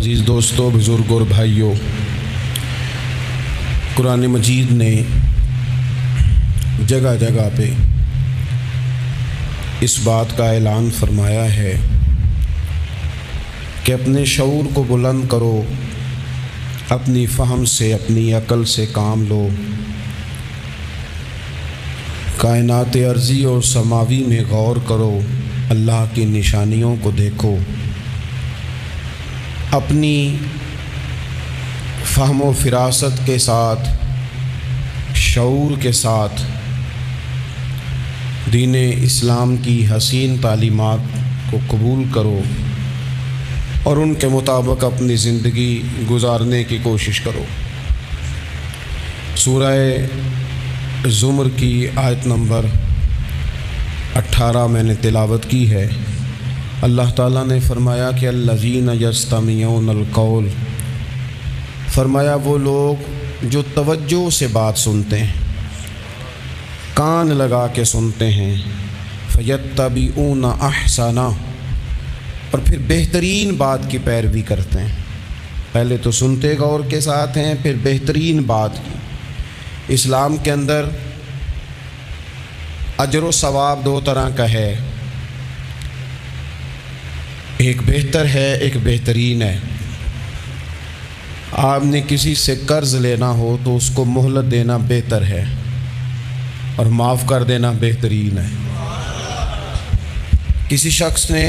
عزیز دوستوں، بزرگوں اور بھائیوں، قرآن مجید نے جگہ جگہ پہ اس بات کا اعلان فرمایا ہے کہ اپنے شعور کو بلند کرو، اپنی فہم سے، اپنی عقل سے کام لو، کائنات ارضی اور سماوی میں غور کرو، اللہ کی نشانیوں کو دیکھو، اپنی فہم و فراست کے ساتھ، شعور کے ساتھ دین اسلام کی حسین تعلیمات کو قبول کرو اور ان کے مطابق اپنی زندگی گزارنے کی کوشش کرو۔ سورہ زمر کی آیت نمبر 18 میں نے تلاوت کی ہے۔ اللہ تعالیٰ نے فرمایا کہ الذین یستمعون القول، فرمایا وہ لوگ جو توجہ سے بات سنتے ہیں، کان لگا کے سنتے ہیں، فیتبعون احسنہ، اور پھر بہترین بات کی پیروی کرتے ہیں۔ پہلے تو سنتے غور کے ساتھ ہیں، پھر بہترین بات کی۔ اسلام کے اندر اجر و ثواب دو طرح کا ہے، ایک بہتر ہے، ایک بہترین ہے۔ آپ نے کسی سے قرض لینا ہو تو اس کو مہلت دینا بہتر ہے اور معاف کر دینا بہترین ہے۔ کسی شخص نے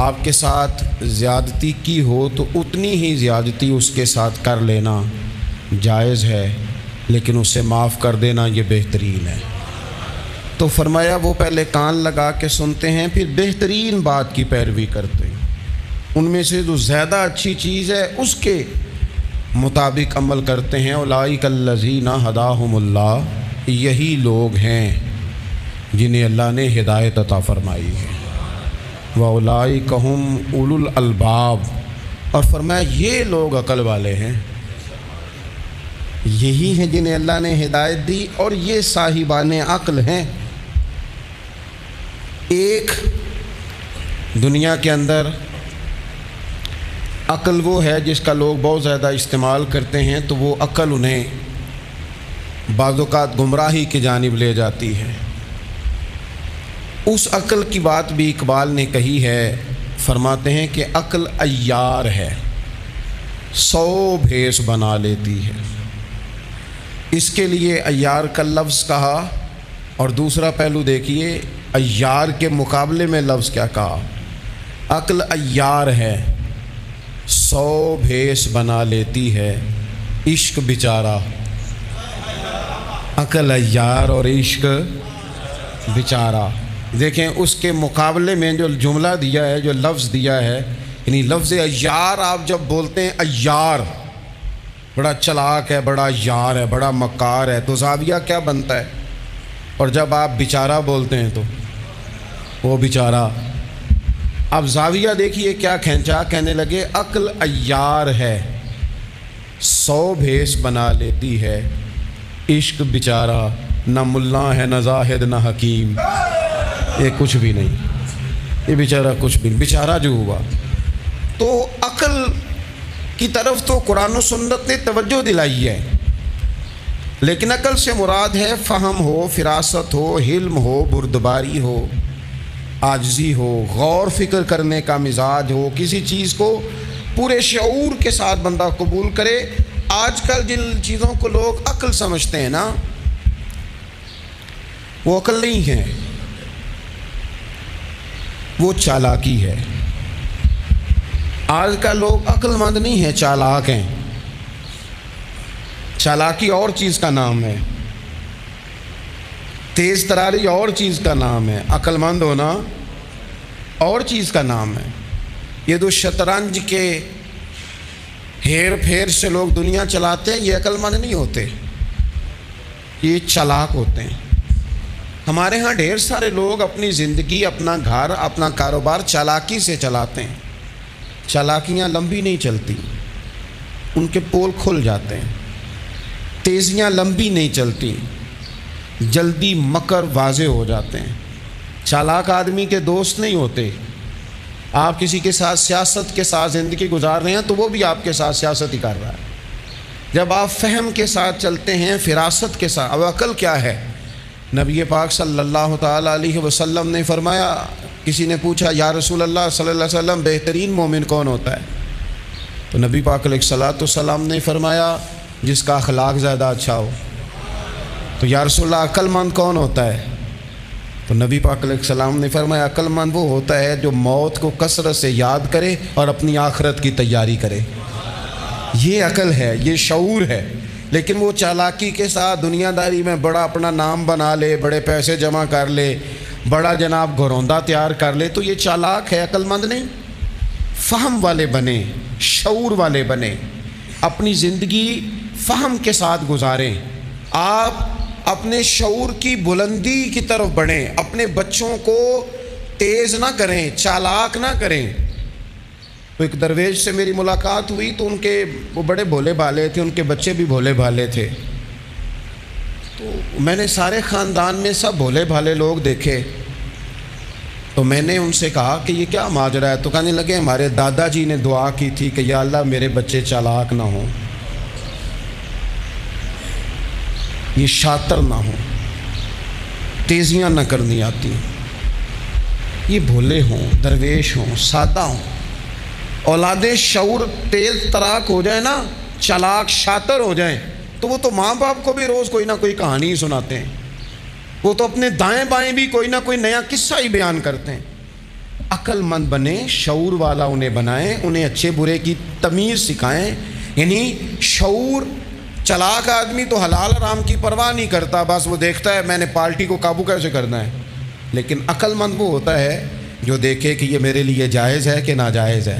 آپ کے ساتھ زیادتی کی ہو تو اتنی ہی زیادتی اس کے ساتھ کر لینا جائز ہے، لیکن اسے معاف کر دینا یہ بہترین ہے۔ تو فرمایا وہ پہلے کان لگا کے سنتے ہیں، پھر بہترین بات کی پیروی کرتے ہیں، ان میں سے جو زیادہ اچھی چیز ہے اس کے مطابق عمل کرتے ہیں۔ اولئک الذین ھداھم اللہ، یہی لوگ ہیں جنہیں اللہ نے ہدایت عطا فرمائی ہے۔ واولئک ھم اولو الالباب، اور فرمایا یہ لوگ عقل والے ہیں، یہی ہیں جنہیں اللہ نے ہدایت دی اور یہ صاحبان عقل ہیں۔ ایک دنیا کے اندر عقل وہ ہے جس کا لوگ بہت زیادہ استعمال کرتے ہیں، تو وہ عقل انہیں بعض اوقات گمراہی کی جانب لے جاتی ہے۔ اس عقل کی بات بھی اقبال نے کہی ہے، فرماتے ہیں کہ عقل عیار ہے، 100 بھیس بنا لیتی ہے۔ اس کے لیے عیار کا لفظ کہا، اور دوسرا پہلو دیکھیے عیار کے مقابلے میں لفظ کیا کہا۔ عقل عیار ہے، 100 بھیس بنا لیتی ہے، عشق بیچارہ۔ عقل عیار اور عشق بیچارہ، دیکھیں اس کے مقابلے میں جو جملہ دیا ہے، جو لفظ دیا ہے، یعنی لفظ عیار آپ جب بولتے ہیں عیار بڑا چلاک ہے، بڑا یار ہے، بڑا مکار ہے، تو زاویہ کیا بنتا ہے؟ اور جب آپ بیچارہ بولتے ہیں تو وہ بیچارہ۔ اب زاویہ دیکھیے کیا کھینچا، کہنے لگے عقل عیار ہے، 100 بھیس بنا لیتی ہے، عشق بیچارہ، نہ ملا ہے، نہ زاہد، نہ حکیم، یہ کچھ بھی نہیں، یہ بیچارہ کچھ بھی نہیں، بیچارہ جو ہوا۔ تو عقل کی طرف تو قرآن و سنت نے توجہ دلائی ہے، لیکن عقل سے مراد ہے فہم ہو، فراست ہو، علم ہو، بردباری ہو، عاجزی ہو، غور فکر کرنے کا مزاج ہو، کسی چیز کو پورے شعور کے ساتھ بندہ قبول کرے۔ آج کل جن چیزوں کو لوگ عقل سمجھتے ہیں نا، وہ عقل نہیں ہے، وہ چالاکی ہے۔ آج کا لوگ عقل مند نہیں ہے، چالاک ہیں۔ چالاکی اور چیز کا نام ہے، تیز تراری اور چیز کا نام ہے، عقل مند ہونا اور چیز کا نام ہے۔ یہ دو شطرنج کے ہیر پھیر سے لوگ دنیا چلاتے ہیں، یہ عقل مند نہیں ہوتے، یہ چالاک ہوتے ہیں۔ ہمارے ہاں ڈھیر سارے لوگ اپنی زندگی، اپنا گھر، اپنا کاروبار چالاکی سے چلاتے ہیں۔ چالاکیاں لمبی نہیں چلتی، ان کے پول کھل جاتے ہیں۔ تیزیاں لمبی نہیں چلتی، جلدی مکر واضح ہو جاتے ہیں۔ چالاک آدمی کے دوست نہیں ہوتے، آپ کسی کے ساتھ سیاست کے ساتھ زندگی گزار رہے ہیں تو وہ بھی آپ کے ساتھ سیاست ہی کر رہا ہے۔ جب آپ فہم کے ساتھ چلتے ہیں، فراست کے ساتھ، اب عقل کیا ہے؟ نبی پاک صلی اللہ تعالیٰ علیہ وسلم نے فرمایا، کسی نے پوچھا یا رسول اللہ صلی اللہ علیہ وسلم بہترین مومن کون ہوتا ہے؟ تو نبی پاک علیہ الصلوۃ والسلام نے فرمایا جس کا اخلاق زیادہ اچھا ہو۔ تو یا رسول اللہ عقل مند کون ہوتا ہے؟ تو نبی پاک علیہ السلام نے فرمایا عقل مند وہ ہوتا ہے جو موت کو کثرت سے یاد کرے اور اپنی آخرت کی تیاری کرے۔ یہ عقل ہے، یہ شعور ہے۔ لیکن وہ چالاکی کے ساتھ دنیا داری میں بڑا اپنا نام بنا لے، بڑے پیسے جمع کر لے، بڑا جناب گھروندہ تیار کر لے، تو یہ چالاک ہے، عقل مند نہیں۔ فہم والے بنیں، شعور والے بنیں، اپنی زندگی فہم کے ساتھ گزاریں۔ آپ اپنے شعور کی بلندی کی طرف بڑھیں، اپنے بچوں کو تیز نہ کریں، چالاک نہ کریں۔ تو ایک درویش سے میری ملاقات ہوئی تو وہ بڑے بھولے بھالے تھے، ان کے بچے بھی بھولے بھالے تھے۔ تو میں نے سارے خاندان میں سب بھولے بھالے لوگ دیکھے، تو میں نے ان سے کہا کہ یہ کیا ماجرا ہے؟ تو کہنے لگے ہمارے دادا جی نے دعا کی تھی کہ یا اللہ میرے بچے چالاک نہ ہوں، یہ شاطر نہ ہوں، تیزیاں نہ کرنی آتی، یہ بھولے ہوں، درویش ہوں، سادہ ہوں۔ اولاد شعور تیز تراک ہو جائے نا، چالاک شاطر ہو جائیں، تو وہ تو ماں باپ کو بھی روز کوئی نہ کوئی کہانی ہی سناتے ہیں، وہ تو اپنے دائیں بائیں بھی کوئی نہ کوئی نیا قصہ ہی بیان کرتے ہیں۔ عقل مند بنیں، شعور والا انہیں بنائیں، انہیں اچھے برے کی تمیز سکھائیں۔ یعنی شعور، چلاک آدمی تو حلال حرام کی پرواہ نہیں کرتا، بس وہ دیکھتا ہے میں نے پارٹی کو قابو کیسے کرنا ہے۔ لیکن عقل مند وہ ہوتا ہے جو دیکھے کہ یہ میرے لیے جائز ہے کہ ناجائز ہے،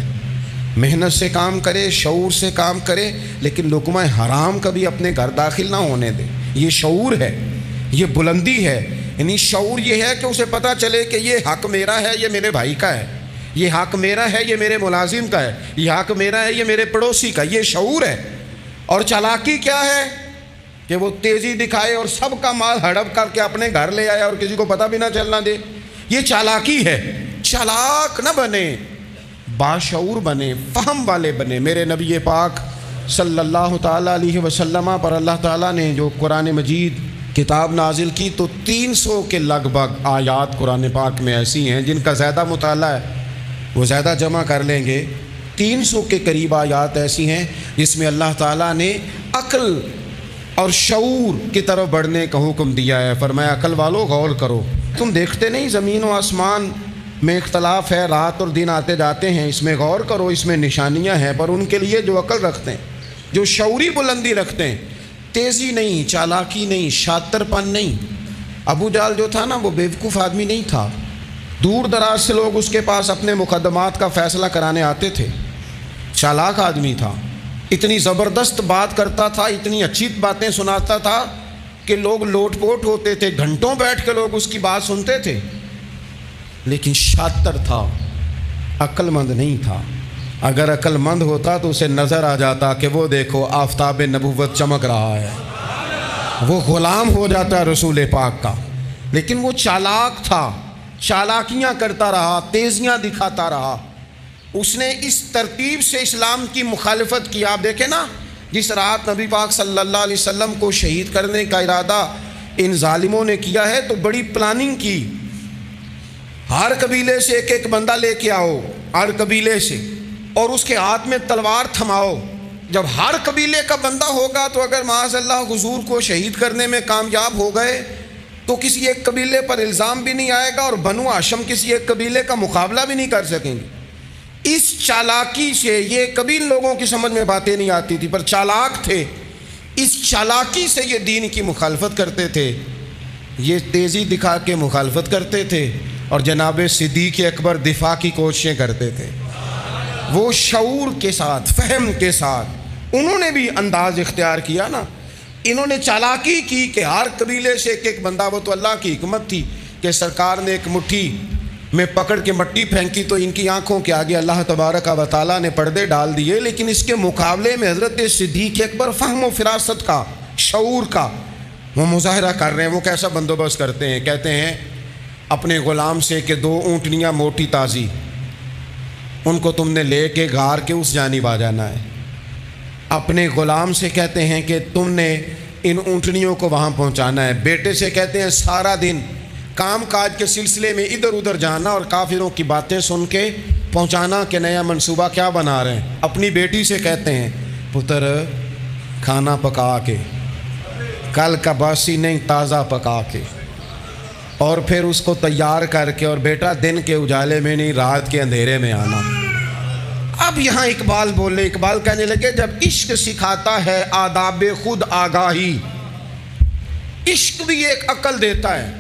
محنت سے کام کرے، شعور سے کام کرے، لیکن لقمہ حرام کبھی اپنے گھر داخل نہ ہونے دے۔ یہ شعور ہے، یہ بلندی ہے۔ یعنی شعور یہ ہے کہ اسے پتہ چلے کہ یہ حق میرا ہے، یہ میرے بھائی کا ہے، یہ حق میرا ہے، یہ میرے ملازم کا ہے، یہ حق میرا ہے، یہ میرے پڑوسی کا۔ یہ شعور ہے۔ اور چالاکی کیا ہے کہ وہ تیزی دکھائے اور سب کا مال ہڑپ کر کے اپنے گھر لے آئے اور کسی کو پتہ بھی نہ چلنا دے، یہ چالاکی ہے۔ چالاک نہ بنے، باشعور بنے، فہم والے بنے۔ میرے نبی پاک صلی اللہ تعالیٰ علیہ وسلم پر اللہ تعالیٰ نے جو قرآن مجید کتاب نازل کی تو 300 کے لگ بھگ آیات قرآن پاک میں ایسی ہیں جن کا زیادہ مطالعہ ہے وہ زیادہ جمع کر لیں گے۔ 300 کے قریب آیات ایسی ہیں جس میں اللہ تعالیٰ نے عقل اور شعور کی طرف بڑھنے کا حکم دیا ہے۔ فرمایا عقل والو غور کرو، تم دیکھتے نہیں زمین و آسمان میں اختلاف ہے، رات اور دن آتے جاتے ہیں، اس میں غور کرو، اس میں نشانیاں ہیں۔ پر ان کے لیے جو عقل رکھتے ہیں، جو شعوری بلندی رکھتے ہیں، تیزی نہیں، چالاکی نہیں، شاطر پن نہیں۔ ابو جہل جو تھا نا وہ بیوقوف آدمی نہیں تھا، دور دراز سے لوگ اس کے پاس اپنے مقدمات کا فیصلہ کرانے آتے تھے۔ چالاک آدمی تھا، اتنی زبردست بات کرتا تھا، اتنی اچھی باتیں سناتا تھا کہ لوگ لوٹ پوٹ ہوتے تھے، گھنٹوں بیٹھ کے لوگ اس کی بات سنتے تھے۔ لیکن شاطر تھا، عقل مند نہیں تھا۔ اگر عقل مند ہوتا تو اسے نظر آ جاتا کہ وہ دیکھو آفتاب نبوت چمک رہا ہے، وہ غلام ہو جاتا رسول پاک کا۔ لیکن وہ چالاک تھا، چالاکیاں کرتا رہا، تیزیاں دکھاتا رہا۔ اس نے اس ترتیب سے اسلام کی مخالفت کی۔ آپ دیکھیں نا، جس رات نبی پاک صلی اللہ علیہ وسلم کو شہید کرنے کا ارادہ ان ظالموں نے کیا ہے تو بڑی پلاننگ کی۔ ہر قبیلے سے ایک ایک بندہ لے کے آؤ، ہر قبیلے سے، اور اس کے ہاتھ میں تلوار تھماؤ۔ جب ہر قبیلے کا بندہ ہوگا تو اگر معاذ اللہ حضور کو شہید کرنے میں کامیاب ہو گئے تو کسی ایک قبیلے پر الزام بھی نہیں آئے گا اور بنو ہاشم کسی ایک قبیلے کا مقابلہ بھی نہیں کر سکیں گے۔ اس چالاکی سے، یہ کبھی لوگوں کی سمجھ میں باتیں نہیں آتی تھی پر چالاک تھے، اس چالاکی سے یہ دین کی مخالفت کرتے تھے، یہ تیزی دکھا کے مخالفت کرتے تھے، اور جناب صدیق اکبر دفاع کی کوششیں کرتے تھے۔ وہ شعور کے ساتھ، فہم کے ساتھ انہوں نے بھی انداز اختیار کیا نا۔ انہوں نے چالاکی کی کہ ہر قبیلے سے ایک ایک بندہ، وہ تو اللہ کی حکمت تھی کہ سرکار نے ایک مٹھی میں پکڑ کے مٹی پھینکی تو ان کی آنکھوں کے آگے اللہ تبارک و تعالیٰ نے پردے ڈال دیے۔ لیکن اس کے مقابلے میں حضرت صدیق اکبر فہم و فراست کا، شعور کا وہ مظاہرہ کر رہے ہیں۔ وہ کیسا بندوبست کرتے ہیں؟ کہتے ہیں اپنے غلام سے کہ 2 اونٹنیاں موٹی تازی ان کو تم نے لے کے غار کے اس جانب آ جانا ہے۔ اپنے غلام سے کہتے ہیں کہ تم نے ان اونٹنیوں کو وہاں پہنچانا ہے۔ بیٹے سے کہتے ہیں سارا دن کام کاج کے سلسلے میں ادھر ادھر جانا اور کافروں کی باتیں سن کے پہنچانا کہ نیا منصوبہ کیا بنا رہے ہیں۔ اپنی بیٹی سے کہتے ہیں پتر کھانا پکا کے، کل کا باسی نہیں تازہ پکا کے، اور پھر اس کو تیار کر کے، اور بیٹا دن کے اجالے میں نہیں رات کے اندھیرے میں آنا۔ اب یہاں اقبال بولے، اقبال کہنے لگے جب عشق سکھاتا ہے آداب خود آگاہی، عشق بھی ایک عقل دیتا ہے،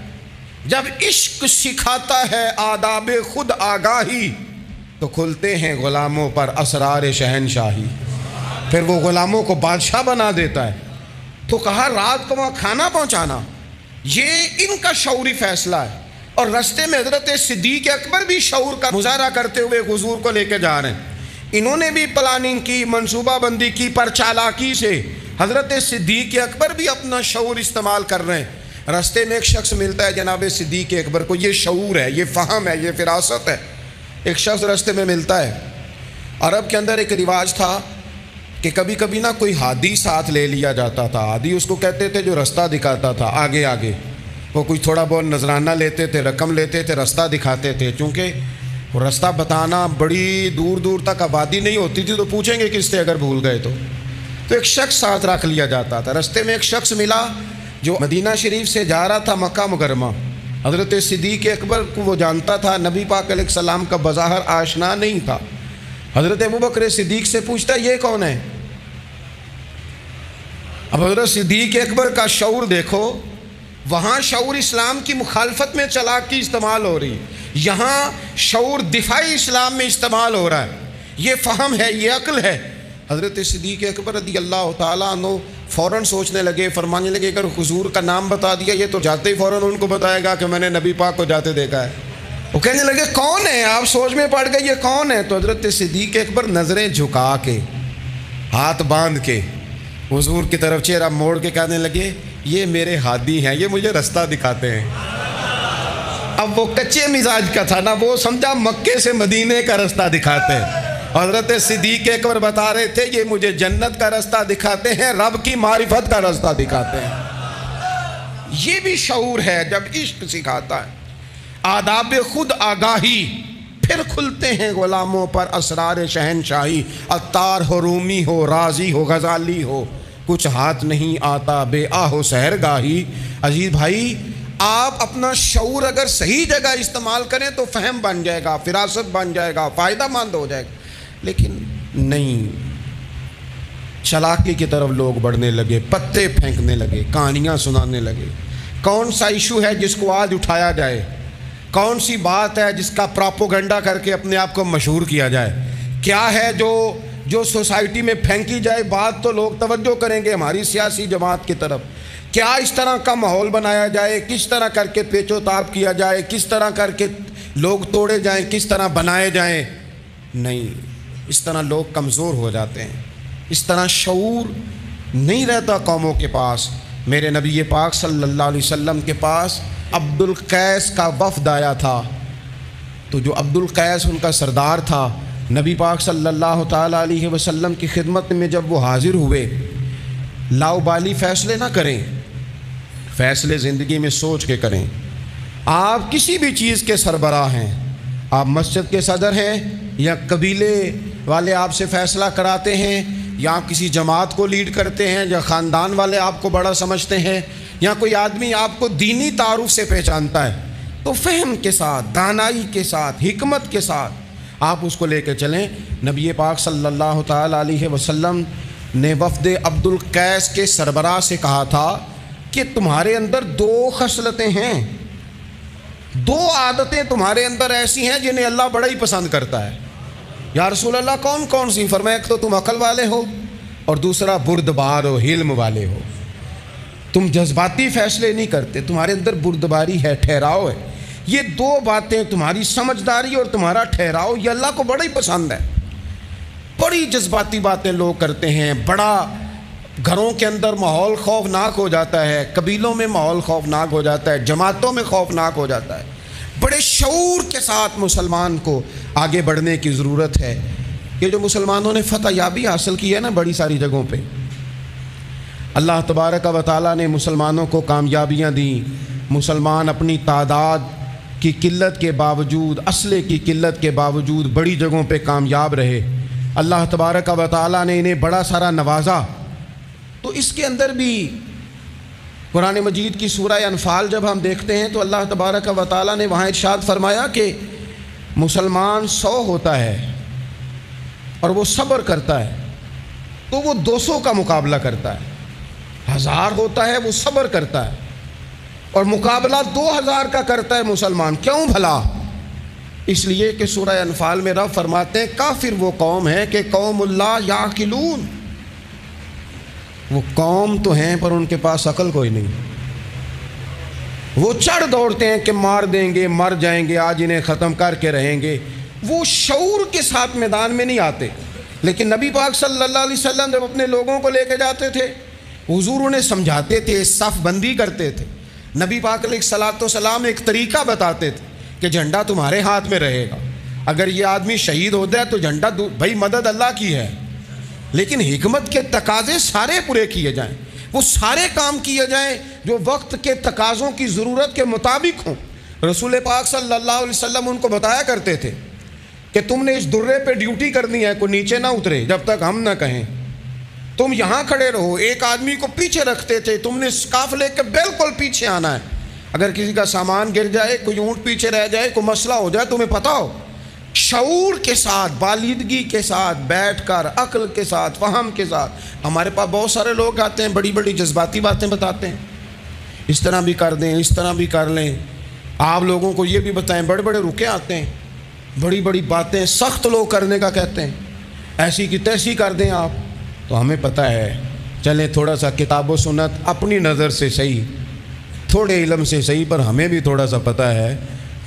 جب عشق سکھاتا ہے آداب خود آگاہی تو کھلتے ہیں غلاموں پر اسرار شہنشاہی، پھر وہ غلاموں کو بادشاہ بنا دیتا ہے۔ تو کہا رات کو وہاں کھانا پہنچانا یہ ان کا شعوری فیصلہ ہے، اور رستے میں حضرت صدیق اکبر بھی شعور کا مظاہرہ کرتے ہوئے حضور کو لے کے جا رہے ہیں۔ انہوں نے بھی پلاننگ کی، منصوبہ بندی کی، پر چالاکی سے حضرت صدیق اکبر بھی اپنا شعور استعمال کر رہے ہیں۔ رستے میں ایک شخص ملتا ہے جناب صدیق اکبر کو، یہ شعور ہے، یہ فہم ہے، یہ فراست ہے۔ ایک شخص رستے میں ملتا ہے۔ عرب کے اندر ایک رواج تھا کہ کبھی کبھی نا کوئی ہادی ساتھ لے لیا جاتا تھا۔ ہادی اس کو کہتے تھے جو رستہ دکھاتا تھا آگے آگے، وہ کوئی تھوڑا بہت نذرانہ لیتے تھے، رقم لیتے تھے، رستہ دکھاتے تھے، چونکہ وہ رستہ بتانا بڑی دور دور تک آبادی نہیں ہوتی تھی تو پوچھیں گے کس سے اگر بھول گئے تو ایک شخص ساتھ رکھ لیا جاتا تھا۔ رستے میں ایک شخص ملا جو مدینہ شریف سے جا رہا تھا مکہ مکرمہ۔ حضرت صدیق اکبر کو وہ جانتا تھا، نبی پاک علیہ السلام کا بظاہر آشنا نہیں تھا۔ حضرت ابوبکر صدیق سے پوچھتا یہ کون ہے؟ اب حضرت صدیق اکبر کا شعور دیکھو، وہاں شعور اسلام کی مخالفت میں چلاکی استعمال ہو رہی، یہاں شعور دفاعی اسلام میں استعمال ہو رہا ہے۔ یہ فہم ہے، یہ عقل ہے۔ حضرت صدیق اکبر رضی اللہ تعالیٰ عنہ فوراً سوچنے لگے، فرمانے لگے اگر حضور کا نام بتا دیا یہ تو جاتے ہی فوراً ان کو بتائے گا کہ میں نے نبی پاک کو جاتے دیکھا ہے۔ وہ کہنے لگے کون ہے؟ آپ سوچ میں پڑ گئے یہ کون ہے؟ تو حضرت صدیق اکبر نظریں جھکا کے، ہاتھ باندھ کے حضور کی طرف چہرہ موڑ کے کہنے لگے یہ میرے ہادی ہیں، یہ مجھے رستہ دکھاتے ہیں۔ اب وہ کچے مزاج کا تھا نا، وہ سمجھا مکے سے مدینے کا رستہ دکھاتے ہیں۔ حضرت صدیق اکبر بتا رہے تھے یہ مجھے جنت کا رستہ دکھاتے ہیں، رب کی معرفت کا رستہ دکھاتے ہیں۔ یہ بھی شعور ہے جب عشق سکھاتا ہے آداب خود آگاہی، پھر کھلتے ہیں غلاموں پر اسرار شہنشاہی۔ عطار ہو، رومی ہو، رازی ہو، غزالی ہو، کچھ ہاتھ نہیں آتا بے آہ و سحر گاہی۔ عزیز بھائی، آپ اپنا شعور اگر صحیح جگہ استعمال کریں تو فہم بن جائے گا، فراست بن جائے گا، فائدہ مند ہو جائے گا، لیکن نہیں، چلاکی کی طرف لوگ بڑھنے لگے، پتے پھینکنے لگے، کہانیاں سنانے لگے۔ کون سا ایشو ہے جس کو آج اٹھایا جائے؟ کون سی بات ہے جس کا پراپوگنڈا کر کے اپنے آپ کو مشہور کیا جائے؟ کیا ہے جو سوسائٹی میں پھینکی جائے بات تو لوگ توجہ کریں گے ہماری سیاسی جماعت کی طرف؟ کیا اس طرح کا ماحول بنایا جائے، کس طرح کر کے پیچ و تاب کیا جائے، کس طرح کر کے لوگ توڑے جائیں، کس طرح بنائے جائیں؟ نہیں، اس طرح لوگ کمزور ہو جاتے ہیں، اس طرح شعور نہیں رہتا قوموں کے پاس۔ میرے نبی پاک صلی اللہ علیہ وسلم کے پاس عبد القیس کا وفد آیا تھا، تو جو عبد القیس ان کا سردار تھا، نبی پاک صلی اللہ تعالیٰ علیہ وسلم کی خدمت میں جب وہ حاضر ہوئے، لاؤبالی فیصلے نہ کریں، فیصلے زندگی میں سوچ کے کریں۔ آپ کسی بھی چیز کے سربراہ ہیں، آپ مسجد کے صدر ہیں یا قبیلے والے آپ سے فیصلہ کراتے ہیں، یا آپ کسی جماعت کو لیڈ کرتے ہیں، یا خاندان والے آپ کو بڑا سمجھتے ہیں، یا کوئی آدمی آپ کو دینی تعارف سے پہچانتا ہے، تو فہم کے ساتھ، دانائی کے ساتھ، حکمت کے ساتھ آپ اس کو لے کے چلیں۔ نبی پاک صلی اللہ تعالیٰ علیہ وسلم نے وفد عبد القیس کے سربراہ سے کہا تھا کہ تمہارے اندر دو خصلتیں ہیں، دو عادتیں تمہارے اندر ایسی ہیں جنہیں اللہ بڑا ہی پسند کرتا ہے۔ یا رسول اللہ کون کون سی؟ فرمایا ایک تو تم عقل والے ہو، اور دوسرا بردبار ہو، حلم والے ہو۔ تم جذباتی فیصلے نہیں کرتے، تمہارے اندر بردباری ہے، ٹھہراؤ ہے۔ یہ دو باتیں، تمہاری سمجھداری اور تمہارا ٹھہراؤ، یہ اللہ کو بڑا ہی پسند ہے۔ بڑی جذباتی باتیں لوگ کرتے ہیں، بڑا گھروں کے اندر ماحول خوفناک ہو جاتا ہے، قبیلوں میں ماحول خوفناک ہو جاتا ہے، جماعتوں میں خوفناک ہو جاتا ہے۔ بڑے شعور کے ساتھ مسلمان کو آگے بڑھنے کی ضرورت ہے. یہ جو مسلمانوں نے فتح یابی حاصل کی ہے نا بڑی ساری جگہوں پہ، اللہ تبارک و تعالیٰ نے مسلمانوں کو کامیابیاں دیں. مسلمان اپنی تعداد کی قلت کے باوجود، اسلحے کی قلت کے باوجود بڑی جگہوں پہ کامیاب رہے. اللہ تبارک و تعالیٰ نے انہیں بڑا سارا نوازا. تو اس کے اندر بھی قرآن مجید کی سورہ انفال جب ہم دیکھتے ہیں تو اللہ تبارک و تعالیٰ نے وہاں ارشاد فرمایا کہ مسلمان 100 ہوتا ہے اور وہ صبر کرتا ہے تو وہ 200 کا مقابلہ کرتا ہے. 1000 ہوتا ہے وہ صبر کرتا ہے اور مقابلہ 2000 کا کرتا ہے مسلمان. کیوں بھلا؟ اس لیے کہ سورہ انفال میں رب فرماتے ہیں کافر وہ قوم ہے کہ قوم اللہ یعقلون، وہ قوم تو ہیں پر ان کے پاس عقل کوئی نہیں. وہ چڑھ دوڑتے ہیں کہ مار دیں گے، مر جائیں گے، آج انہیں ختم کر کے رہیں گے. وہ شعور کے ساتھ میدان میں نہیں آتے. لیکن نبی پاک صلی اللہ علیہ وسلم جب اپنے لوگوں کو لے کے جاتے تھے، حضور انہیں سمجھاتے تھے، صف بندی کرتے تھے. نبی پاک علیہ الصلوۃ والسلام ایک طریقہ بتاتے تھے کہ جھنڈا تمہارے ہاتھ میں رہے گا. اگر یہ آدمی شہید ہو جائے تو جھنڈا بھائی مدد اللہ کی ہے، لیکن حکمت کے تقاضے سارے پورے کیے جائیں. وہ سارے کام کیے جائیں جو وقت کے تقاضوں کی ضرورت کے مطابق ہوں. رسول پاک صلی اللہ علیہ وسلم ان کو بتایا کرتے تھے کہ تم نے اس درے پہ ڈیوٹی کرنی ہے، کوئی نیچے نہ اترے جب تک ہم نہ کہیں. تم یہاں کھڑے رہو. ایک آدمی کو پیچھے رکھتے تھے، تم نے اسکارف لے کے بالکل پیچھے آنا ہے. اگر کسی کا سامان گر جائے، کوئی اونٹ پیچھے رہ جائے، کوئی مسئلہ ہو جائے، تمہیں پتہ ہو. شعور کے ساتھ، بالیدگی کے ساتھ بیٹھ کر، عقل کے ساتھ، فہم کے ساتھ. ہمارے پاس بہت سارے لوگ آتے ہیں، بڑی بڑی جذباتی باتیں بتاتے ہیں، اس طرح بھی کر دیں، اس طرح بھی کر لیں. آپ لوگوں کو یہ بھی بتائیں، بڑے بڑے رکے آتے ہیں، بڑی بڑی باتیں سخت لوگ کرنے کا کہتے ہیں، ایسی کی تیسی کر دیں آپ. تو ہمیں پتہ ہے، چلیں تھوڑا سا کتاب و سنت اپنی نظر سے صحیح، تھوڑے علم سے صحیح، پر ہمیں بھی تھوڑا سا پتہ ہے.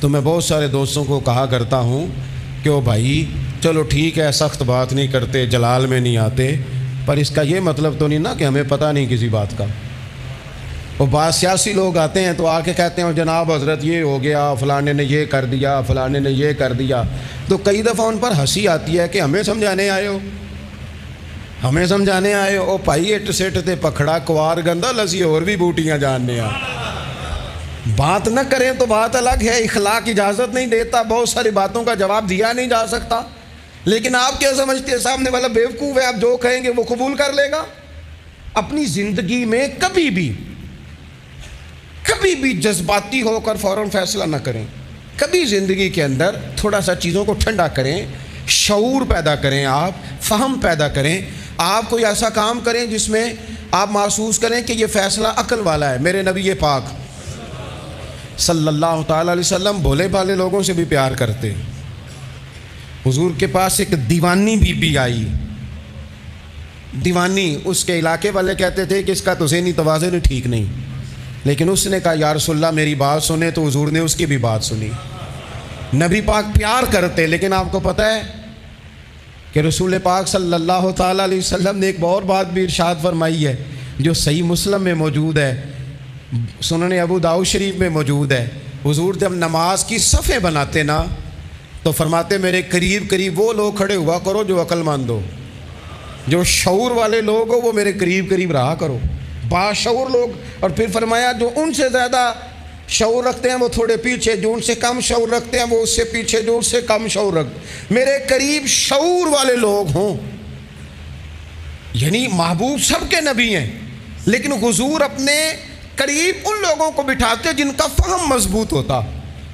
تو میں بہت سارے دوستوں کو کہا کرتا ہوں کہ او بھائی چلو ٹھیک ہے، سخت بات نہیں کرتے، جلال میں نہیں آتے، پر اس کا یہ مطلب تو نہیں نا کہ ہمیں پتہ نہیں کسی بات کا. وہ بعض سیاسی لوگ آتے ہیں تو آ کے کہتے ہیں جناب حضرت یہ ہو گیا، فلانے نے یہ کر دیا، فلانے نے یہ کر دیا. تو کئی دفعہ ان پر ہنسی آتی ہے کہ ہمیں سمجھانے آئے ہو، ہمیں سمجھانے آئے ہو. او پائی اٹ سٹ تے پکھڑا کوار گندا لسی اور بھی بوٹیاں جاننے آ. بات نہ کریں تو بات الگ ہے، اخلاق اجازت نہیں دیتا، بہت ساری باتوں کا جواب دیا نہیں جا سکتا. لیکن آپ کیا سمجھتے ہیں سامنے والا بیوقوف ہے، آپ جو کہیں گے وہ قبول کر لے گا؟ اپنی زندگی میں کبھی بھی جذباتی ہو کر فوراً فیصلہ نہ کریں. کبھی زندگی کے اندر تھوڑا سا چیزوں کو ٹھنڈا کریں، شعور پیدا کریں، آپ فہم پیدا کریں. آپ کوئی ایسا کام کریں جس میں آپ محسوس کریں کہ یہ فیصلہ عقل والا ہے. میرے نبی پاک صلی اللہ تعالیٰ علیہ وسلم بھولے بھالے لوگوں سے بھی پیار کرتے. حضور کے پاس ایک دیوانی بی بی آئی. دیوانی، اس کے علاقے والے کہتے تھے کہ اس کا تو ذہنی توازن ٹھیک نہیں، لیکن اس نے کہا یا رسول اللہ میری بات سنیں، تو حضور نے اس کی بھی بات سنی. نبی پاک پیار کرتے، لیکن آپ کو پتہ ہے کہ رسول پاک صلی اللہ تعالیٰ علیہ وسلم نے ایک اور بات بھی ارشاد فرمائی ہے جو صحیح مسلم میں موجود ہے، سنن ابو داؤد شریف میں موجود ہے. حضور جب نماز کی صفیں بناتے نا تو فرماتے میرے قریب قریب وہ لوگ کھڑے ہوا کرو جو عقل مند ہو، جو شعور والے لوگ ہو وہ میرے قریب قریب رہا کرو، باشعور لوگ. اور پھر فرمایا جو ان سے زیادہ شعور رکھتے ہیں وہ تھوڑے پیچھے، جو ان سے کم شعور رکھتے ہیں وہ اس سے پیچھے، جو اس سے کم شعور رکھتے میرے قریب شعور والے لوگ ہوں. یعنی محبوب سب کے نبی ہیں، لیکن حضور اپنے قریب ان لوگوں کو بٹھاتے جن کا فہم مضبوط ہوتا.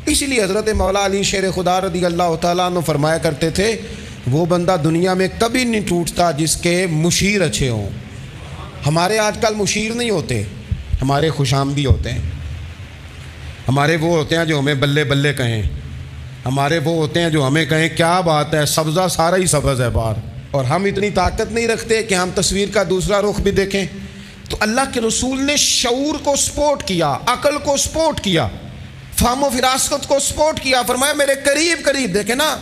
اسی لیے حضرت مولا علی شیر خدا رضی اللہ تعالیٰ عنہ فرمایا کرتے تھے وہ بندہ دنیا میں کبھی نہیں ٹوٹتا جس کے مشیر اچھے ہوں. ہمارے آج کل مشیر نہیں ہوتے، ہمارے خوش آمدی ہوتے ہیں. ہمارے وہ ہوتے ہیں جو ہمیں بلے بلے کہیں، ہمارے وہ ہوتے ہیں جو ہمیں کہیں کیا بات ہے، سبزہ سارا ہی سبز ہے باہر. اور ہم اتنی طاقت نہیں رکھتے کہ ہم تصویر کا دوسرا رخ بھی دیکھیں. تو اللہ کے رسول نے شعور کو سپورٹ کیا، عقل کو سپورٹ کیا، فہم و فراست کو سپورٹ کیا. فرمایا میرے قریب قریب. دیکھیں نا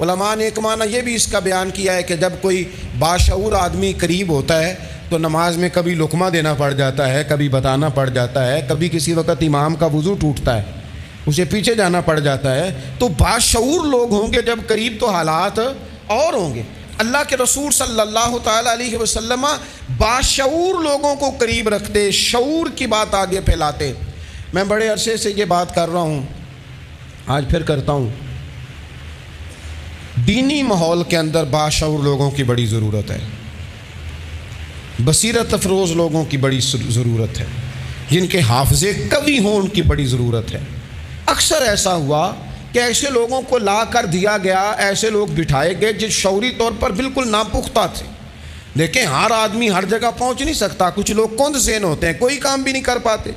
علماء نے ایک معنی یہ بھی اس کا بیان کیا ہے کہ جب کوئی باشعور آدمی قریب ہوتا ہے تو نماز میں کبھی لقمہ دینا پڑ جاتا ہے، کبھی بتانا پڑ جاتا ہے، کبھی کسی وقت امام کا وضو ٹوٹتا ہے. اسے پیچھے جانا پڑ جاتا ہے. تو باشعور لوگ ہوں گے جب قریب تو حالات اور ہوں گے. اللہ کے رسول صلی اللہ تعالیٰ علیہ وسلم باشعور لوگوں کو قریب رکھتے, شعور کی بات آگے پھیلاتے. میں بڑے عرصے سے یہ بات کر رہا ہوں, آج پھر کرتا ہوں. دینی ماحول کے اندر باشعور لوگوں کی بڑی ضرورت ہے, بصیرت افروز لوگوں کی بڑی ضرورت ہے, جن کے حافظے قوی ہوں ان کی بڑی ضرورت ہے. اکثر ایسا ہوا کہ ایسے لوگوں کو لا کر دیا گیا, ایسے لوگ بٹھائے گئے جو شعوری طور پر بالکل ناپختہ تھے. دیکھیں ہر آدمی ہر جگہ پہنچ نہیں سکتا, کچھ لوگ کند ذہن ہوتے ہیں, کوئی کام بھی نہیں کر پاتے.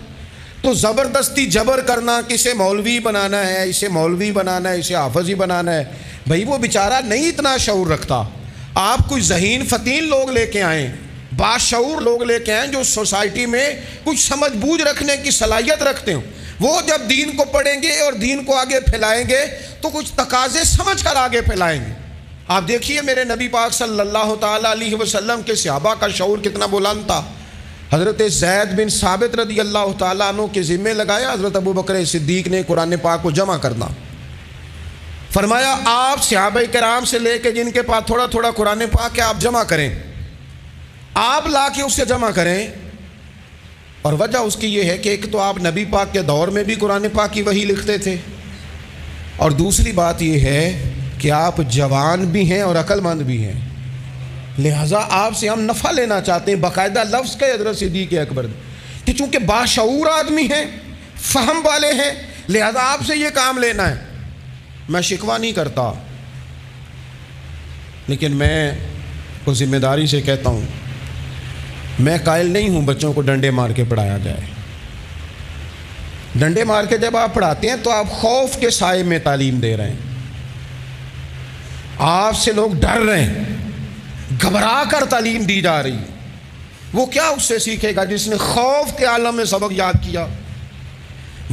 تو زبردستی جبر کرنا, کسے مولوی بنانا ہے, اسے مولوی بنانا ہے, اسے حافظ ہی بنانا ہے, بھئی وہ بیچارہ نہیں اتنا شعور رکھتا. آپ کچھ ذہین فتین لوگ لے کے آئیں, باشعور لوگ لے کے آئیں جو سوسائٹی میں کچھ سمجھ بوجھ رکھنے کی صلاحیت رکھتے ہوں. وہ جب دین کو پڑھیں گے اور دین کو آگے پھیلائیں گے تو کچھ تقاضے سمجھ کر آگے پھیلائیں گے. آپ دیکھیے میرے نبی پاک صلی اللہ تعالیٰ علیہ وسلم کے صحابہ کا شعور کتنا بلند تھا. حضرت زید بن ثابت رضی اللہ تعالیٰ عنہ کے ذمے لگایا حضرت ابو بکر صدیق نے قرآن پاک کو جمع کرنا. فرمایا آپ صحابہ کرام سے لے کے جن کے پاس تھوڑا تھوڑا قرآن پاک ہے آپ جمع کریں, آپ لا کے اسے جمع کریں. اور وجہ اس کی یہ ہے کہ ایک تو آپ نبی پاک کے دور میں بھی قرآن پاک کی وحی لکھتے تھے, اور دوسری بات یہ ہے کہ آپ جوان بھی ہیں اور عقل مند بھی ہیں, لہٰذا آپ سے ہم نفع لینا چاہتے ہیں. باقاعدہ لفظ کا حضرت صدیق اکبر کہ چونکہ باشعور آدمی ہیں, فہم والے ہیں, لہذا آپ سے یہ کام لینا ہے. میں شکوہ نہیں کرتا, لیکن میں کو ذمہ داری سے کہتا ہوں, میں قائل نہیں ہوں بچوں کو ڈنڈے مار کے پڑھایا جائے. ڈنڈے مار کے جب آپ پڑھاتے ہیں تو آپ خوف کے سائے میں تعلیم دے رہے ہیں, آپ سے لوگ ڈر رہے ہیں, گھبرا کر تعلیم دی جا رہی ہے. وہ کیا اس سے سیکھے گا جس نے خوف کے عالم میں سبق یاد کیا؟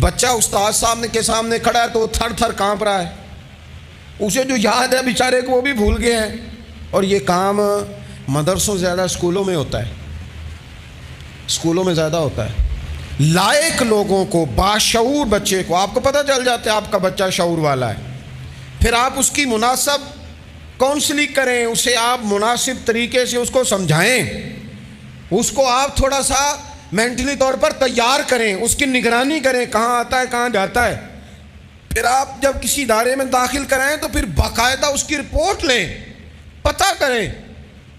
بچہ استاد کے سامنے کھڑا ہے تو وہ تھر تھر کانپ رہا ہے, اسے جو یاد ہے بیچارے کو وہ بھی بھول گئے ہیں. اور یہ کام مدرسوں زیادہ اسکولوں میں ہوتا ہے, اسکولوں میں زیادہ ہوتا ہے. لائق لوگوں کو, باشعور بچے کو آپ کو پتہ چل جاتا ہے آپ کا بچہ شعور والا ہے, پھر آپ اس کی مناسب کاؤنسلنگ کریں, اسے آپ مناسب طریقے سے اس کو سمجھائیں, اس کو آپ تھوڑا سا مینٹلی طور پر تیار کریں, اس کی نگرانی کریں کہاں آتا ہے کہاں جاتا ہے. پھر آپ جب کسی ادارے میں داخل کرائیں تو پھر باقاعدہ اس کی رپورٹ لیں, پتہ کریں.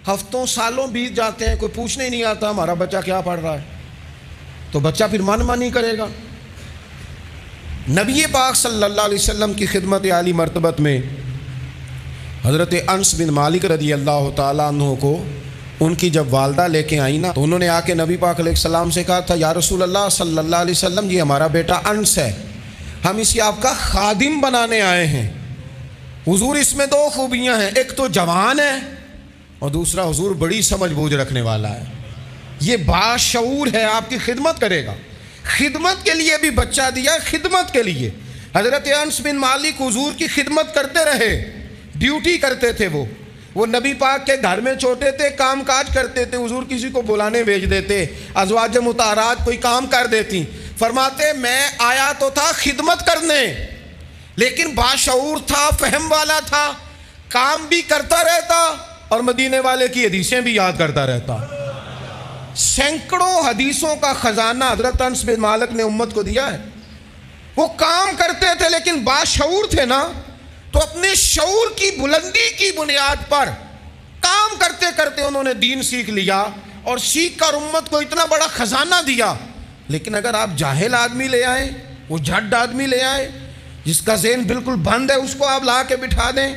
ہفتوں سالوں بیت جاتے ہیں, کوئی پوچھنے ہی نہیں آتا ہمارا بچہ کیا پڑھ رہا ہے, تو بچہ پھر من مانی کرے گا. نبی پاک صلی اللہ علیہ وسلم کی خدمت عالی مرتبت میں حضرت انس بن مالک رضی اللہ تعالیٰ عنہ کو ان کی جب والدہ لے کے آئی نا, تو انہوں نے آ کے نبی پاک علیہ السلام سے کہا تھا, یا رسول اللہ صلی اللہ علیہ وسلم یہ ہمارا بیٹا انس ہے, ہم اسے آپ کا خادم بنانے آئے ہیں. حضور اس میں دو خوبیاں ہیں, ایک تو جوان ہے اور دوسرا حضور بڑی سمجھ بوجھ رکھنے والا ہے, یہ باشعور ہے, آپ کی خدمت کرے گا. خدمت کے لیے بھی بچہ دیا, خدمت کے لیے. حضرت انس بن مالک حضور کی خدمت کرتے رہے, ڈیوٹی کرتے تھے. وہ نبی پاک کے گھر میں چھوٹے تھے, کام کاج کرتے تھے, حضور کسی کو بلانے بھیج دیتے, ازواج مطہرات کوئی کام کر دیتی. فرماتے میں آیا تو تھا خدمت کرنے, لیکن باشعور تھا, فہم والا تھا, کام بھی کرتا رہتا اور مدینے والے کی حدیثیں بھی یاد کرتا رہتا. سینکڑوں حدیثوں کا خزانہ حضرت انس بن مالک نے امت کو دیا ہے. وہ کام کرتے تھے لیکن باشعور تھے نا, تو اپنے شعور کی بلندی کی بنیاد پر کام کرتے کرتے انہوں نے دین سیکھ لیا اور سیکھ کر امت کو اتنا بڑا خزانہ دیا. لیکن اگر آپ جاہل آدمی لے آئیں, وہ جھڈ آدمی لے آئیں جس کا ذہن بالکل بند ہے, اس کو آپ لا کے بٹھا دیں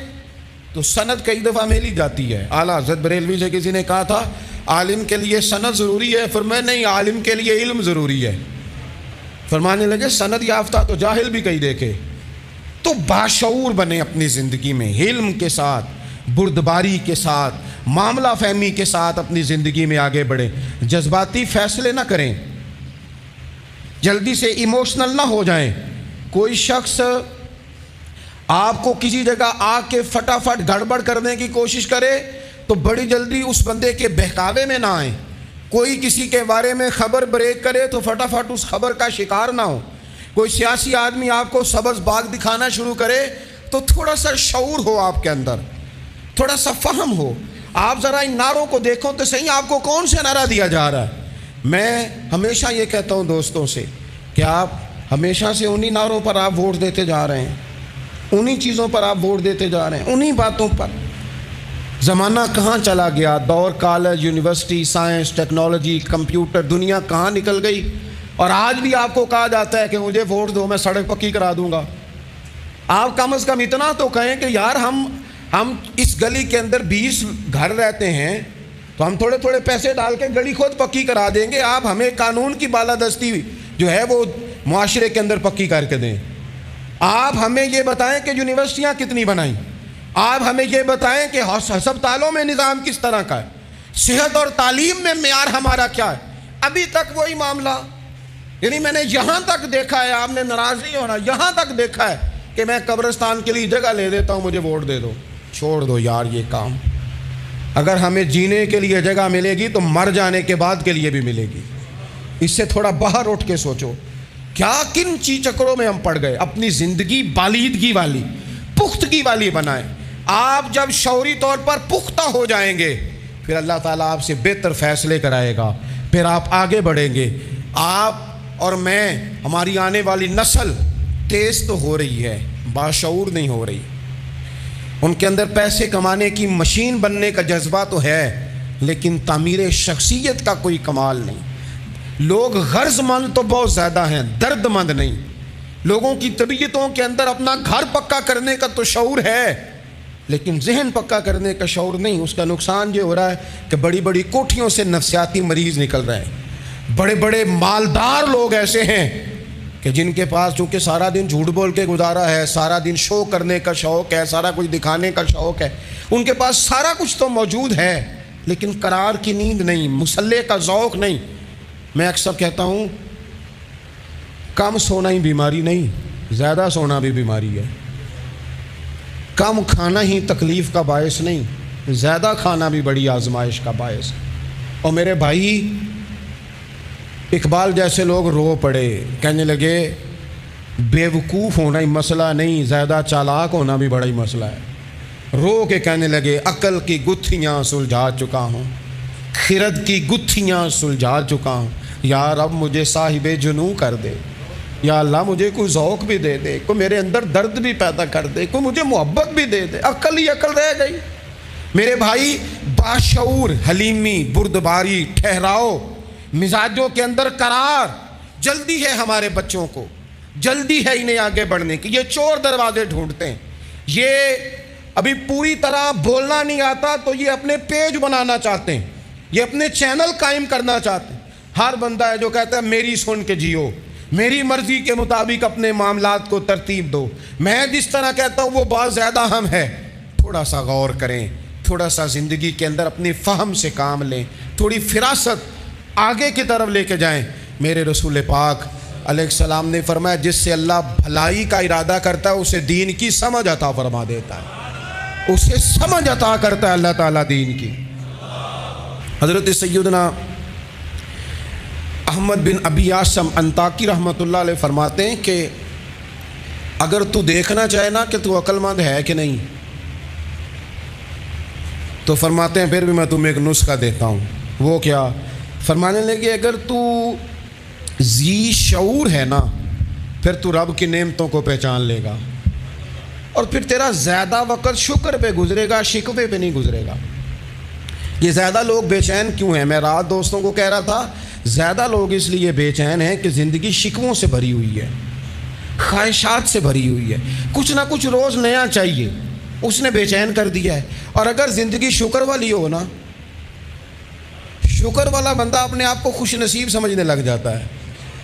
تو سند کئی دفعہ میلی جاتی ہے. اعلیٰ حضرت بریلوی سے کسی نے کہا تھا عالم کے لیے سند ضروری ہے, فرمایا نہیں, عالم کے لیے علم ضروری ہے. فرمانے لگے سند یافتہ تو جاہل بھی کہیں دیکھے. تو باشعور بنے اپنی زندگی میں, علم کے ساتھ, بردباری کے ساتھ, معاملہ فہمی کے ساتھ اپنی زندگی میں آگے بڑھیں. جذباتی فیصلے نہ کریں, جلدی سے ایموشنل نہ ہو جائیں. کوئی شخص آپ کو کسی جگہ آ کے فٹافٹ گڑبڑ کرنے کی کوشش کرے تو بڑی جلدی اس بندے کے بہکاوے میں نہ آئیں. کوئی کسی کے بارے میں خبر بریک کرے تو فٹافٹ اس خبر کا شکار نہ ہو. کوئی سیاسی آدمی آپ کو سبز باغ دکھانا شروع کرے تو تھوڑا سا شعور ہو آپ کے اندر، تھوڑا سا فہم ہو. آپ ذرا ان نعروں کو دیکھو تو صحیح، آپ کو کون سے نعرہ دیا جا رہا ہے. میں ہمیشہ یہ کہتا ہوں دوستوں سے کہ آپ ہمیشہ سے انہی نعروں پر آپ ووٹ دیتے جا رہے ہیں، انہی چیزوں پر آپ ووٹ دیتے جا رہے ہیں، انہی باتوں پر. زمانہ کہاں چلا گیا، دور college, university, science, technology, computer, دنیا کہاں نکل گئی. اور آج بھی آپ کو کہا جاتا ہے کہ مجھے ووٹ دو، میں سڑک پکی کرا دوں گا. آپ کم از کم اتنا تو کہیں کہ یار ہم اس گلی کے اندر 20 گھر رہتے ہیں تو ہم تھوڑے تھوڑے پیسے ڈال کے گلی خود پکی کرا دیں گے. آپ ہمیں قانون کی بالادستی جو ہے وہ معاشرے کے اندر پکی کر کے دیں. آپ ہمیں یہ بتائیں کہ یونیورسٹیاں کتنی بنائیں، آپ ہمیں یہ بتائیں کہ ہسپتالوں میں نظام کس طرح کا ہے، صحت اور تعلیم میں معیار ہمارا کیا ہے. ابھی تک وہی معاملہ. یعنی میں نے یہاں تک دیکھا ہے، آپ نے ناراض نہیں ہونا، یہاں تک دیکھا ہے کہ میں قبرستان کے لیے جگہ لے دیتا ہوں، مجھے ووٹ دے دو. چھوڑ دو یار یہ کام. اگر ہمیں جینے کے لیے جگہ ملے گی تو مر جانے کے بعد کے لیے بھی ملے گی. اس سے تھوڑا باہر اٹھ کے سوچو کیا کن چکروں میں ہم پڑ گئے. اپنی زندگی بالیدگی والی، پختگی والی بنائیں. آپ جب شعوری طور پر پختہ ہو جائیں گے پھر اللہ تعالیٰ آپ سے بہتر فیصلے کرائے گا، پھر آپ آگے بڑھیں گے. آپ اور میں، ہماری آنے والی نسل تیز تو ہو رہی ہے، باشعور نہیں ہو رہی. ان کے اندر پیسے کمانے کی مشین بننے کا جذبہ تو ہے لیکن تعمیر شخصیت کا کوئی کمال نہیں. لوگ غرض مند تو بہت زیادہ ہیں، درد مند نہیں. لوگوں کی طبیعتوں کے اندر اپنا گھر پکا کرنے کا تو شعور ہے لیکن ذہن پکا کرنے کا شعور نہیں. اس کا نقصان یہ ہو رہا ہے کہ بڑی بڑی کوٹھیوں سے نفسیاتی مریض نکل رہے ہیں. بڑے بڑے مالدار لوگ ایسے ہیں کہ جن کے پاس چونکہ سارا دن جھوٹ بول کے گزارا ہے، سارا دن شو کرنے کا شوق ہے، سارا کچھ دکھانے کا شوق ہے، ان کے پاس سارا کچھ تو موجود ہے لیکن قرار کی نیند نہیں، مسلح کا ذوق نہیں. میں اکثر کہتا ہوں کم سونا ہی بیماری نہیں، زیادہ سونا بھی بیماری ہے. کم کھانا ہی تکلیف کا باعث نہیں، زیادہ کھانا بھی بڑی آزمائش کا باعث. اور میرے بھائی، اقبال جیسے لوگ رو پڑے، کہنے لگے بیوقوف ہونا ہی مسئلہ نہیں، زیادہ چالاک ہونا بھی بڑا ہی مسئلہ ہے. رو کے کہنے لگے عقل کی گتھیاں سلجھا چکا ہوں، خرد کی گتھیاں سلجھا چکا ہوں. یا رب مجھے صاحب جنوں کر دے، یا اللہ مجھے کوئی ذوق بھی دے دے، کوئی میرے اندر درد بھی پیدا کر دے، کوئی مجھے محبت بھی دے دے. عقل ہی عقل رہ گئی. میرے بھائی، باشعور، حلیمی، بردباری، ٹھہراؤ، مزاجوں کے اندر قرار. جلدی ہے ہمارے بچوں کو، جلدی ہے انہیں آگے بڑھنے کی. یہ چور دروازے ڈھونڈتے ہیں، یہ ابھی پوری طرح بولنا نہیں آتا تو یہ اپنے پیج بنانا چاہتے ہیں، یہ اپنے چینل قائم کرنا چاہتے ہیں. ہر بندہ ہے جو کہتا ہے میری سن کے جیو، میری مرضی کے مطابق اپنے معاملات کو ترتیب دو، میں جس طرح کہتا ہوں وہ بہت زیادہ اہم ہے. تھوڑا سا غور کریں، تھوڑا سا زندگی کے اندر اپنے فہم سے کام لیں، تھوڑی فراست آگے کی طرف لے کے جائیں. میرے رسول پاک علیہ السلام نے فرمایا جس سے اللہ بھلائی کا ارادہ کرتا ہے اسے دین کی سمجھ عطا فرما دیتا ہے، اسے سمجھ عطا کرتا ہے اللہ تعالیٰ دین کی. حضرت سیدنا احمد بن ابی عاصم انطاکی رحمۃ اللہ علیہ فرماتے ہیں کہ اگر تو دیکھنا چاہے نا کہ تو عقل مند ہے کہ نہیں، تو فرماتے ہیں پھر بھی میں تمہیں ایک نسخہ دیتا ہوں. وہ کیا؟ فرمانے لگے اگر تو ذی شعور ہے نا پھر تو رب کی نعمتوں کو پہچان لے گا اور پھر تیرا زیادہ وقت شکر پہ گزرے گا، شکوے پہ نہیں گزرے گا. یہ زیادہ لوگ بے چین کیوں ہیں؟ میں رات دوستوں کو کہہ رہا تھا زیادہ لوگ اس لیے بے چین ہیں کہ زندگی شکووں سے بھری ہوئی ہے، خواہشات سے بھری ہوئی ہے، کچھ نہ کچھ روز نیا چاہیے، اس نے بے چین کر دیا ہے. اور اگر زندگی شکر والی ہو نا، شکر والا بندہ اپنے آپ کو خوش نصیب سمجھنے لگ جاتا ہے.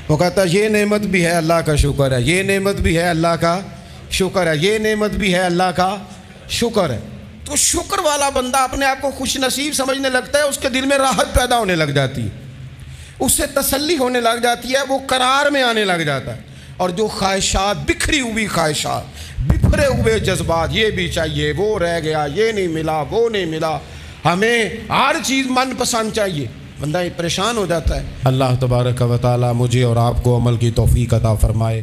وہ کہتا ہے یہ نعمت بھی ہے اللہ کا شکر ہے، یہ نعمت بھی ہے اللہ کا شکر ہے، یہ نعمت بھی ہے اللہ کا شکر ہے. تو شکر والا بندہ اپنے آپ کو خوش نصیب سمجھنے لگتا ہے، اس کے دل میں راحت پیدا ہونے لگ جاتی ہے، اس سے تسلی ہونے لگ جاتی ہے، وہ قرار میں آنے لگ جاتا ہے. اور جو خواہشات، بکھری ہوئی خواہشات، بکھرے ہوئے جذبات، یہ بھی چاہیے، وہ رہ گیا، یہ نہیں ملا، وہ نہیں ملا، ہمیں ہر چیز من پسند چاہیے، بندہ پریشان ہو جاتا ہے. اللہ تبارک و تعالی مجھے اور آپ کو عمل کی توفیق عطا فرمائے.